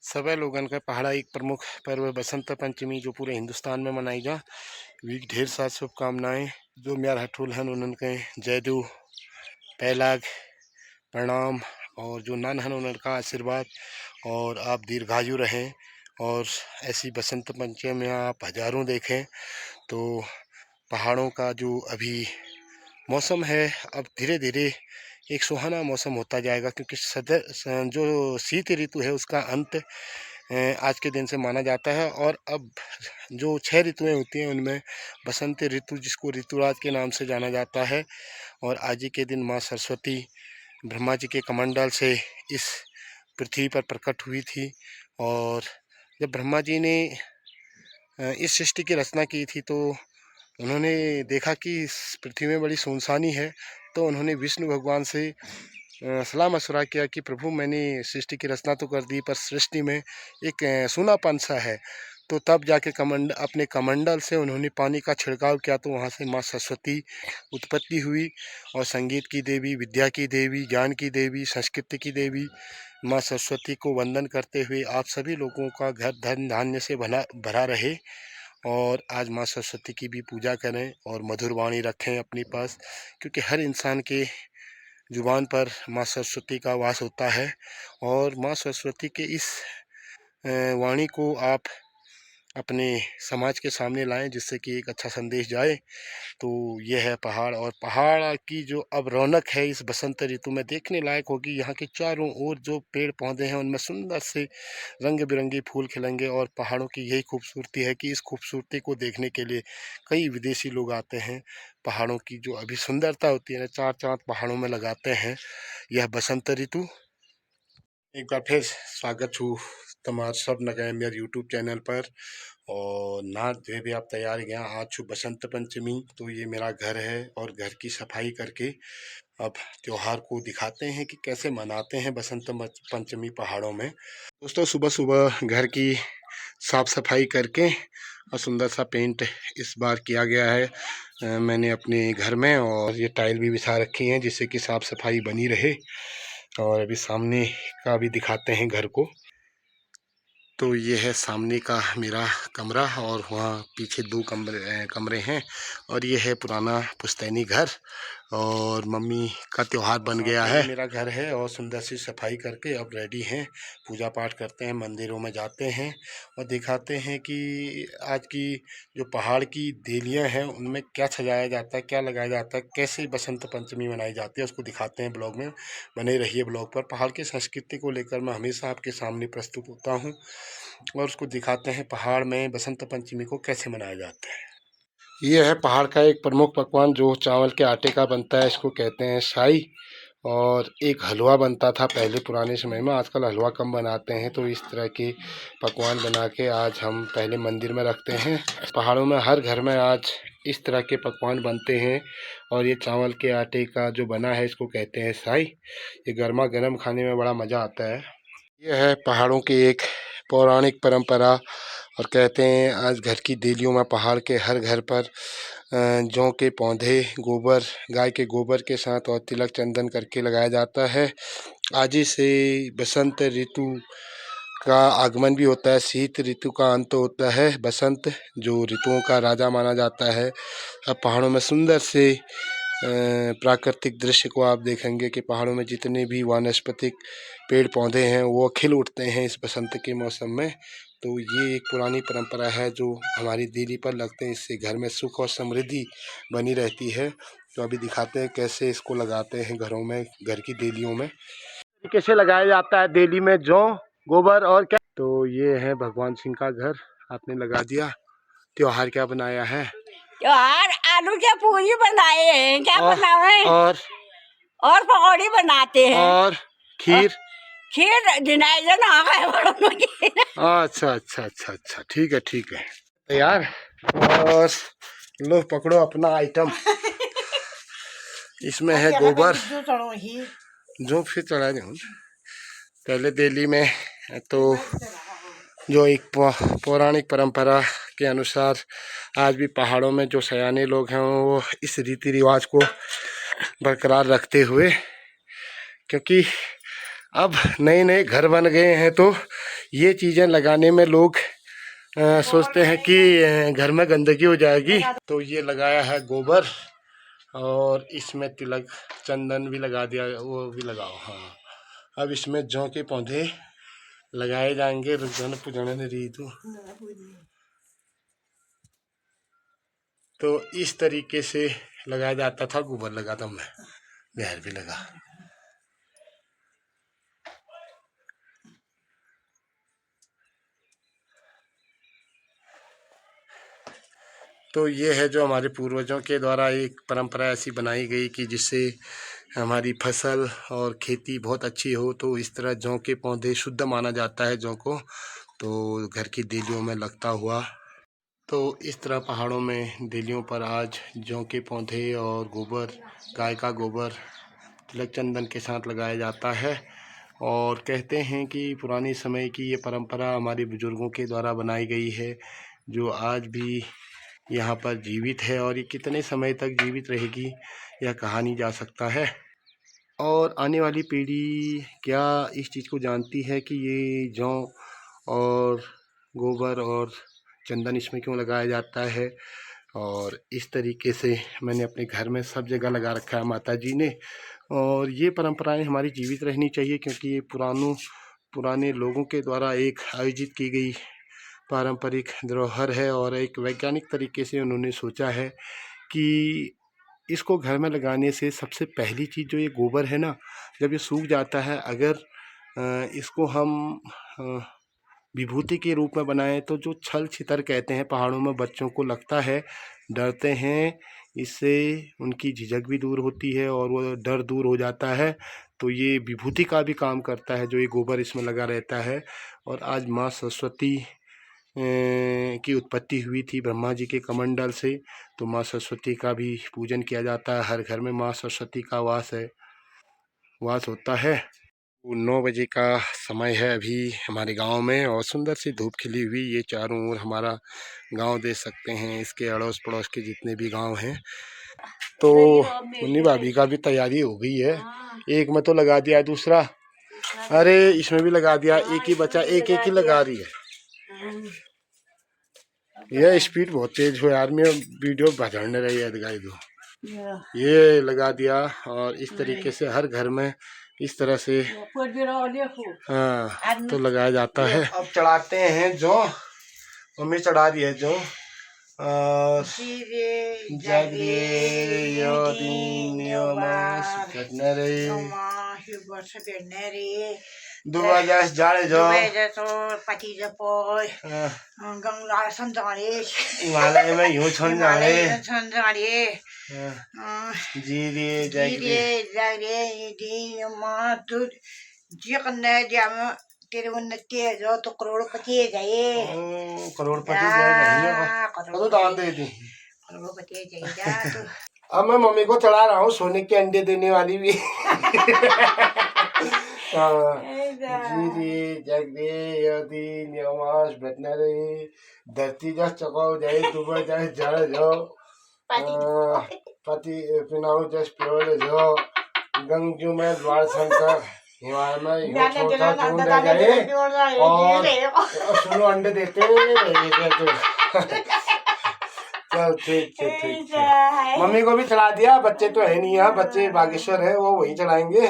सभी लोगन का पहाड़ा एक प्रमुख पर्व बसंत पंचमी जो पूरे हिंदुस्तान में मनाई जा। वी ढेर सारी शुभकामनाएं। जो म्यार हठूल हन उनके जयदू पैलाग प्रणाम, और जो नन हन उनका आशीर्वाद, और आप दीर्घायु रहें। और ऐसी बसंत पंचमी में आप हजारों देखें तो पहाड़ों का जो अभी मौसम है अब धीरे धीरे एक सुहाना मौसम होता जाएगा, क्योंकि जो शीत ऋतु है उसका अंत आज के दिन से माना जाता है। और अब जो 6 ऋतुएं होती हैं उनमें बसंत ऋतु, जिसको ऋतुराज के नाम से जाना जाता है। और आज ही के दिन माँ सरस्वती ब्रह्मा जी के कमंडल से इस पृथ्वी पर प्रकट हुई थी। और जब ब्रह्मा जी ने इस सृष्टि की रचना की थी तो उन्होंने देखा कि इस पृथ्वी में बड़ी सुनसानी है, तो उन्होंने विष्णु भगवान से सलाह मशवरा किया कि प्रभु, मैंने सृष्टि की रचना तो कर दी पर सृष्टि में एक सूनापन सा है। तो तब जाके अपने कमंडल से उन्होंने पानी का छिड़काव किया, तो वहाँ से माँ सरस्वती उत्पत्ति हुई। और संगीत की देवी, विद्या की देवी, ज्ञान की देवी, संस्कृति की देवी माँ सरस्वती को वंदन करते हुए आप सभी लोगों का घर धन धान्य से भरा रहे। और आज माँ सरस्वती की भी पूजा करें और मधुर वाणी रखें अपने पास, क्योंकि हर इंसान के जुबान पर माँ सरस्वती का वास होता है। और माँ सरस्वती के इस वाणी को आप अपने समाज के सामने लाएं, जिससे कि एक अच्छा संदेश जाए। तो ये है पहाड़, और पहाड़ की जो अब रौनक है इस बसंत ऋतु में देखने लायक होगी। यहाँ के चारों ओर जो पेड़ पौधे हैं उनमें सुंदर से रंग बिरंगे फूल खिलेंगे। और पहाड़ों की यही खूबसूरती है कि इस खूबसूरती को देखने के लिए कई विदेशी लोग आते हैं। पहाड़ों की जो अभी सुंदरता होती है ना, चार चांद पहाड़ों में लगाते हैं। यह बसंत ऋतु। एक बार फिर स्वागत छू तमार सब नगे मेरे यूट्यूब चैनल पर। और ना जो भी आप तैयार गया आज छू बसंत पंचमी, तो ये मेरा घर है और घर की सफाई करके अब त्योहार को दिखाते हैं कि कैसे मनाते हैं बसंत पंचमी पहाड़ों में। दोस्तों, सुबह सुबह घर की साफ सफाई करके और सुंदर सा पेंट इस बार किया गया है मैंने अपने घर में। और ये टाइल भी बिछा रखी हैं जिससे कि साफ सफाई बनी रहे। और अभी सामने का भी दिखाते हैं घर को। तो ये है सामने का मेरा कमरा, और वहाँ पीछे 2 कमरे हैं। और ये है पुराना पुश्तैनी घर, और मम्मी का त्योहार बन गया है। मेरा घर है और सुंदर सी सफाई करके अब रेडी हैं। पूजा पाठ करते हैं, मंदिरों में जाते हैं और दिखाते हैं कि आज की जो पहाड़ की देलियाँ हैं उनमें क्या सजाया जाता है, क्या लगाया जाता है, कैसे बसंत पंचमी मनाई जाती है, उसको दिखाते हैं ब्लॉग में। बने रहिए ब्लॉग पर। पहाड़ की संस्कृति को लेकर मैं हमेशा आपके सामने प्रस्तुत होता हूँ और उसको दिखाते हैं पहाड़ में बसंत पंचमी को कैसे मनाया जाता है। ये है पहाड़ का एक प्रमुख पकवान जो चावल के आटे का बनता है, इसको कहते हैं साई। और एक हलवा बनता था पहले पुराने समय में, आजकल हलवा कम बनाते हैं। तो इस तरह के पकवान बना के आज हम पहले मंदिर में रखते हैं। पहाड़ों में हर घर में आज इस तरह के पकवान बनते हैं। और ये चावल के आटे का जो बना है इसको कहते हैं साई। ये गर्मा गर्म खाने में बड़ा मज़ा आता है। यह है पहाड़ों की एक पौराणिक परंपरा। और कहते हैं आज घर की देलियों में पहाड़ के हर घर पर जौ के पौधे, गोबर, गाय के गोबर के साथ और तिलक चंदन करके लगाया जाता है। आज ही से बसंत ऋतु का आगमन भी होता है, शीत ऋतु का अंत होता है। बसंत जो ऋतुओं का राजा माना जाता है। अब पहाड़ों में सुंदर से प्राकृतिक दृश्य को आप देखेंगे कि पहाड़ों में जितने भी वानस्पतिक पेड़ पौधे हैं वो खिल उठते हैं इस बसंत के मौसम में। तो ये एक पुरानी परंपरा है जो हमारी देली पर लगते हैं, इससे घर में सुख और समृद्धि बनी रहती है। तो अभी दिखाते हैं कैसे इसको लगाते हैं घरों में, घर की देलियों में कैसे लगाया जाता है। देली में जौ, गोबर और क्या। तो ये है भगवान सिंह का घर, आपने लगा दिया। त्योहार क्या बनाया है? त्योहार आलू के पूरी बनाए हैं। क्या बनाए? और पकौड़ी बनाते हैं। और खीर खीर डिनाइजन आ गए। अच्छा अच्छा अच्छा अच्छा, ठीक है ठीक है यार। और लो पकड़ो अपना आइटम। इसमें है गोबर जो फिर चढ़ा जाऊँ पहले दिल्ली में। तो जो एक पौराणिक परंपरा के अनुसार आज भी पहाड़ों में जो सयाने लोग हैं वो इस रीति रिवाज को बरकरार रखते हुए, क्योंकि अब नए नए घर बन गए हैं तो ये चीज़ें लगाने में लोग सोचते हैं कि घर में गंदगी हो जाएगी, तो ये लगाया है गोबर और इसमें तिलक चंदन भी लगा दिया, वो भी लगाओ। हाँ, अब इसमें जौ के पौधे लगाए जाएंगे। रुझान पुजाने ने रीतु, तो इस तरीके से लगाया जाता था। गोबर लगा था मैं, जहर भी लगा। तो ये है जो हमारे पूर्वजों के द्वारा एक परंपरा ऐसी बनाई गई कि जिससे हमारी फसल और खेती बहुत अच्छी हो। तो इस तरह जौ के पौधे शुद्ध माना जाता है जौ को, तो घर की देलियों में लगता हुआ। तो इस तरह पहाड़ों में देलियों पर आज जौ के पौधे और गोबर, गाय का गोबर तिलक चंदन के साथ लगाया जाता है। और कहते हैं कि पुराने समय की ये परंपरा हमारे बुजुर्गों के द्वारा बनाई गई है, जो आज भी यहाँ पर जीवित है। और ये कितने समय तक जीवित रहेगी यह कहा नहीं जा सकता है। और आने वाली पीढ़ी क्या इस चीज़ को जानती है कि ये जौ और गोबर और चंदन इसमें क्यों लगाया जाता है। और इस तरीके से मैंने अपने घर में सब जगह लगा रखा है माता जी ने। और ये परंपराएं हमारी जीवित रहनी चाहिए, क्योंकि ये पुराने लोगों के द्वारा एक आयोजित की गई पारंपरिक धरोहर है। और एक वैज्ञानिक तरीके से उन्होंने सोचा है कि इसको घर में लगाने से सबसे पहली चीज़ जो ये गोबर है ना, जब ये सूख जाता है, अगर इसको हम विभूति के रूप में बनाएं तो जो छल छितर कहते हैं पहाड़ों में बच्चों को लगता है, डरते हैं, इससे उनकी झिझक भी दूर होती है और वो डर दूर हो जाता है। तो ये विभूति का भी काम करता है जो ये गोबर इसमें लगा रहता है। और आज माँ सरस्वती की उत्पत्ति हुई थी ब्रह्मा जी के कमंडल से, तो माँ सरस्वती का भी पूजन किया जाता है। हर घर में माँ सरस्वती का वास होता है। 9 बजे का समय है अभी हमारे गांव में, और सुंदर सी धूप खिली हुई। ये चारों ओर हमारा गांव देख सकते हैं, इसके अड़ोस पड़ोस के जितने भी गांव हैं। तो मुन्नी भाभी का भी तैयारी हो गई है। एक में तो लगा दिया, दूसरा अरे इसमें भी लगा दिया। एक ही बचा, एक एक ही लगा रही है। यह स्पीड बहुत तेज हो यार, मैं वीडियो भजने रही है दिखाई दो। ये लगा दिया और इस तरीके से हर घर में इस तरह से हाँ तो लगाया जाता है। अब चढ़ाते हैं जो मम्मी चढ़ा रही है जो दुबाजास जाड़े जो पति जपोय गंगा संजाड़े हिमालय में यूं छन जाड़े जीरे जागरे दी मातु जिकने जाम तेरे उन्नति है जो तो करोड़पति है जाए। करोड़पति जाए तो दान दे दी, करोड़पति जाए तो। अब मैं मम्मी को चढ़ा रहा हूँ सोने के अंडे देने वाली भी। जीरे जगदे यदि नियमास बैठने धरती जा चकाओ जाए दुबई जाए जड़ जाओ पति पिनाओ जस प्योर जो गंगजू में द्वार शंकर हिमालय में छोटा ढूंढ गए और सुनो अंडे देते चल ठीक। मम्मी को भी चढ़ा दिया, बच्चे तो है नहीं यहाँ, बच्चे बागेश्वर है, वो वही चढ़ाएंगे।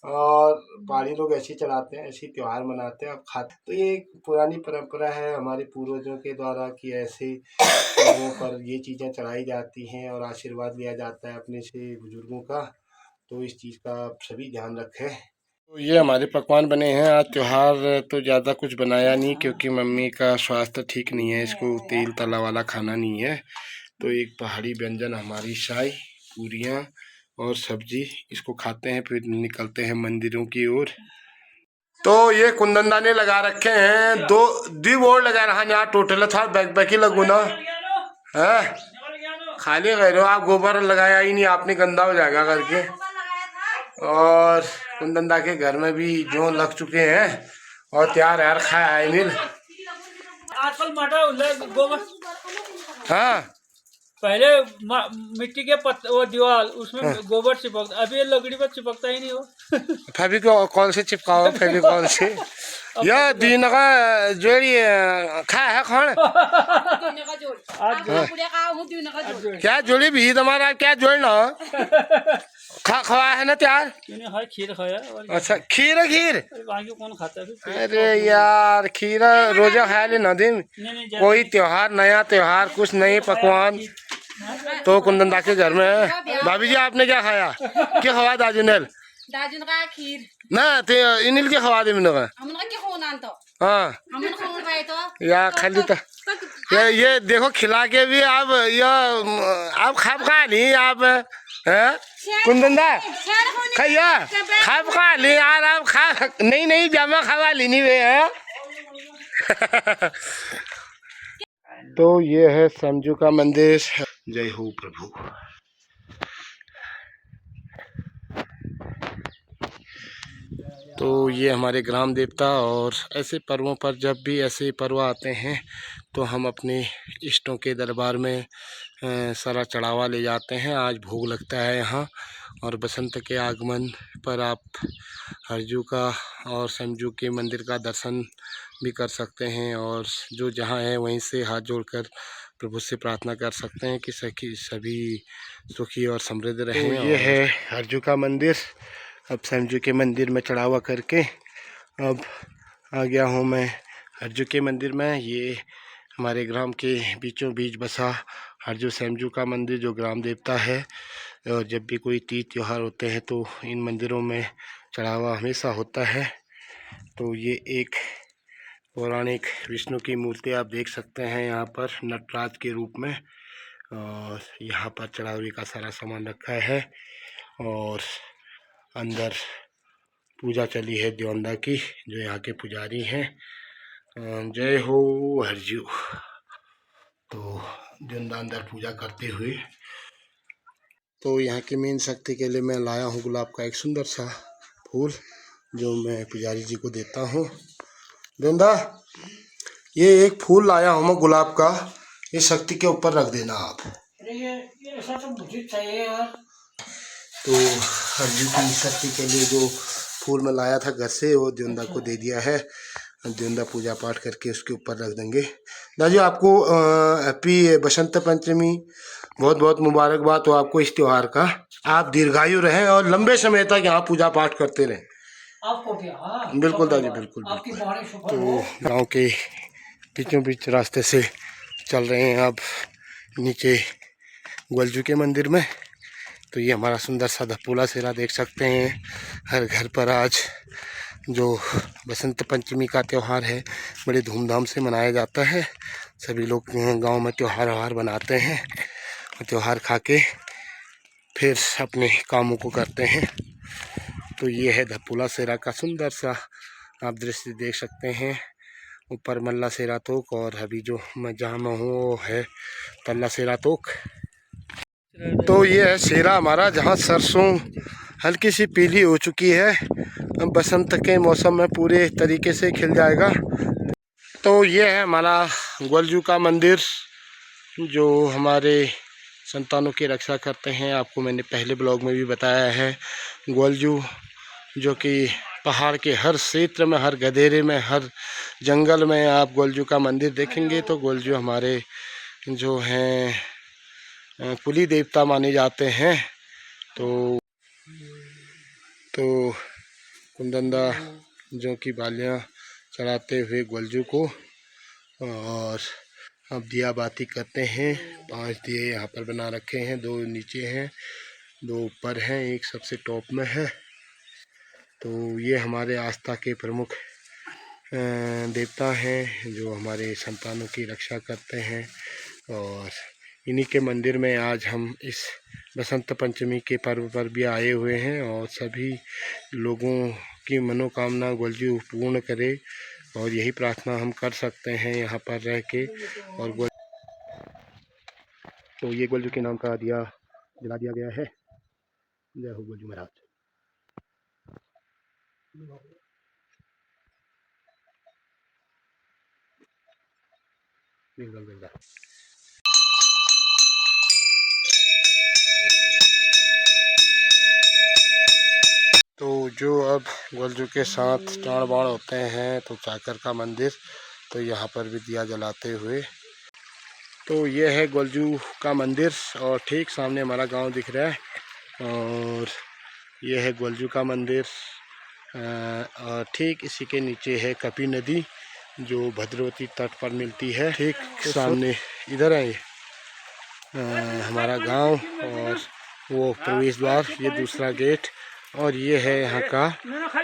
और पहाड़ी लोग ऐसे चढ़ाते हैं, ऐसे त्योहार मनाते हैं। अब खाते तो ये एक पुरानी परंपरा है हमारे पूर्वजों के द्वारा कि ऐसे लोगों पर ये चीज़ें चढ़ाई जाती हैं और आशीर्वाद लिया जाता है अपने से बुजुर्गों का। तो इस चीज़ का सभी ध्यान रखें। तो ये हमारे पकवान बने हैं आज। त्यौहार तो ज़्यादा कुछ बनाया नहीं क्योंकि मम्मी का स्वास्थ्य ठीक नहीं है, इसको तेल तला वाला खाना नहीं है। तो एक पहाड़ी व्यंजन हमारी शाही पूरियाँ और सब्जी, इसको खाते हैं फिर निकलते हैं मंदिरों की ओर। तो ये कुंदनदाने लगा रखे हैं, दो बोर्ड लगा रहा यहाँ टोटल था बैक लगू ना है खाली कह रहे हो आप, गोबर लगाया ही नहीं आपने, गंदा हो जाएगा करके। और कुंदनदा के घर में भी जो लग चुके हैं और तैयार यार खाया मिल आजकल मटा हाँ पहले मिट्टी के वो दीवार उसमें गोबर चिपकता, अभी ये लकड़ी पर चिपकता ही नहीं हो। फेविकॉल कौन से चिपकाओ, फेविकॉल से या दिन का जोड़ी खा है कौन क्या जोड़ी भी तुम्हारा क्या जोड़ना खवा है ना त्यार हर खीर खाया और अच्छा खीर खीर बाकी कौन खाता है। अरे यार खीरा रोजा खाया ले ना दिन नहीं कोई त्योहार नया त्योहार कुछ नए पकवान तो कुंदनदा के घर में है। भाभी जी आपने क्या खाया क्या खवा दाजू ने दाजुन का खीर ना ते इनिल के खवा दे मिनो हमन का के होना तो हाँ हमन खाऊं भाई तो या खाली तो ये देखो खिला के भी आप आप खाप खा नहीं आप हैं कुंदनदा खैया खाप खा ली यार आप खा नहीं नहीं जमा खवा ली नहीं वे हैं तो ये है समझू का मंदिर। जय हो प्रभु। तो ये हमारे ग्राम देवता और ऐसे पर्वों पर जब भी ऐसे पर्व आते हैं तो हम अपने इष्टों के दरबार में सारा चढ़ावा ले जाते हैं। आज भोग लगता है यहाँ और बसंत के आगमन पर आप हरजू का और समझू के मंदिर का दर्शन भी कर सकते हैं और जो जहाँ है वहीं से हाथ जोड़कर प्रभु से प्रार्थना कर सकते हैं कि सभी सुखी और समृद्ध रहें। तो ये है हरजू का मंदिर। अब समझू के मंदिर में चढ़ावा करके अब आ गया हूँ मैं हरजू के मंदिर में। ये हमारे ग्राम के बीचों बीच बसा हरजू समझू का मंदिर जो ग्राम देवता है और जब भी कोई तीज त्यौहार होते हैं तो इन मंदिरों में चढ़ावा हमेशा होता है। तो ये एक पौराणिक विष्णु की मूर्ति आप देख सकते हैं यहाँ पर नटराज के रूप में और यहाँ पर चढ़ावे का सारा सामान रखा है और अंदर पूजा चली है द्योंदा की जो यहाँ के पुजारी हैं। जय हो हरजू। तो द्योंदा अंदर पूजा करते हुए तो यहाँ की मेन शक्ति के लिए मैं लाया हूँ गुलाब का एक सुंदर सा फूल जो मैं पुजारी जी को देता हूँ। द्योंदा ये एक फूल लाया हूँ मैं गुलाब का, ये शक्ति के ऊपर रख देना आप। ये ऐसा तो मुझे चाहिए यार। तो हरजू की शक्ति के लिए जो फूल मैं लाया था घर से वो द्योंदा को दे दिया है। द्योंदा पूजा पाठ करके उसके ऊपर रख देंगे। दाजू आपको हैप्पी बसंत पंचमी बहुत बहुत मुबारकबाद हो आपको इस त्यौहार का। आप दीर्घायु रहें और लंबे समय तक यहाँ पूजा पाठ करते रहें। आपको भी हाँ बिल्कुल दाजू बिल्कुल आपकी बिल्कुल। बाणी शुभ तो हो। गाँव के बीचों बीच रास्ते से चल रहे हैं आप नीचे ग्वलजू के मंदिर में। तो ये हमारा सुंदर सा धपोला सेरा देख सकते हैं। हर घर पर आज जो बसंत पंचमी का त्यौहार है बड़े धूमधाम से मनाया जाता है। सभी लोग गांव में त्यौहार बनाते हैं और त्यौहार खा के फिर अपने कामों को करते हैं। तो ये है धपोला सेरा का सुंदर सा आप दृश्य देख सकते हैं। ऊपर मल्ला सेरा तोक और अभी जो मैं जहाँ मैं हूँ वो है तल्ला सेरा तोक। तो ये है सेरा हमारा जहाँ सरसों हल्की सी पीली हो चुकी है, अब बसंत के मौसम में पूरे तरीके से खिल जाएगा। तो ये है हमारा ग्वलजू का मंदिर जो हमारे संतानों की रक्षा करते हैं। आपको मैंने पहले ब्लॉग में भी बताया है ग्वलजू जो कि पहाड़ के हर क्षेत्र में, हर गधेरे में, हर जंगल में आप ग्वलजू का मंदिर देखेंगे। तो ग्वलजू हमारे जो हैं कुली देवता माने जाते हैं। तो कुंदनदा जो की बालियाँ चढ़ाते हुए ग्वलजू को और अब दिया बाती करते हैं। 5 दिए यहाँ पर बना रखे हैं, 2 नीचे हैं, 2 ऊपर हैं, एक सबसे टॉप में है। तो ये हमारे आस्था के प्रमुख देवता हैं जो हमारे संतानों की रक्षा करते हैं और इन्हीं के मंदिर में आज हम इस बसंत पंचमी के पर्व पर भी आए हुए हैं और सभी लोगों की मनोकामना ग्वलजू पूर्ण करे और यही प्रार्थना हम कर सकते हैं यहाँ पर रह के। और तो ये ग्वलजू के नाम का दिया जला दिया गया है। जय हो ग्वलजू महाराज। बिल्कुल बिल्कुल। तो जो अब गोलजू के साथ टाण बाण होते हैं तो चाकर का मंदिर, तो यहाँ पर भी दिया जलाते हुए। तो ये है गोलजू का मंदिर और ठीक सामने हमारा गांव दिख रहा है और ये है गोलजू का मंदिर। और ठीक इसी के नीचे है कपी नदी जो भद्रवती तट पर मिलती है। ठीक सामने इधर है हमारा गांव और वो प्रवेश द्वार, ये दूसरा गेट और ये है यहाँ का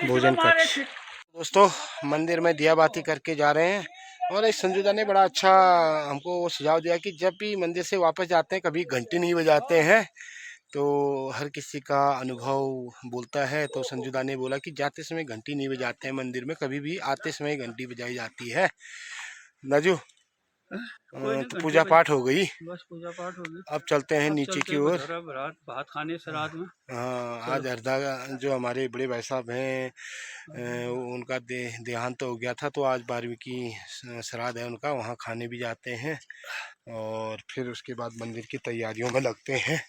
भोजन कक्ष। दोस्तों मंदिर में दिया बाती करके जा रहे हैं और इस संजूदा ने बड़ा अच्छा हमको वो सुझाव दिया कि जब भी मंदिर से वापस जाते हैं कभी घंटी नहीं बजाते हैं। तो हर किसी का अनुभव बोलता है, तो संजूदा ने बोला कि जाते समय घंटी नहीं बजाते हैं मंदिर में, कभी भी आते समय घंटी बजाई जाती है। नाजू तो पूजा पाठ हो गई, बस पूजा पाठ हो गई, अब चलते हैं नीचे की ओर। भात खाने श्राद्ध में। हाँ, आज हरदा जो हमारे बड़े भाई साहब हैं उनका देहांत हो गया था, तो आज 12वीं की श्राद्ध है उनका, वहाँ खाने भी जाते हैं और फिर उसके बाद मंदिर की तैयारियों में लगते हैं।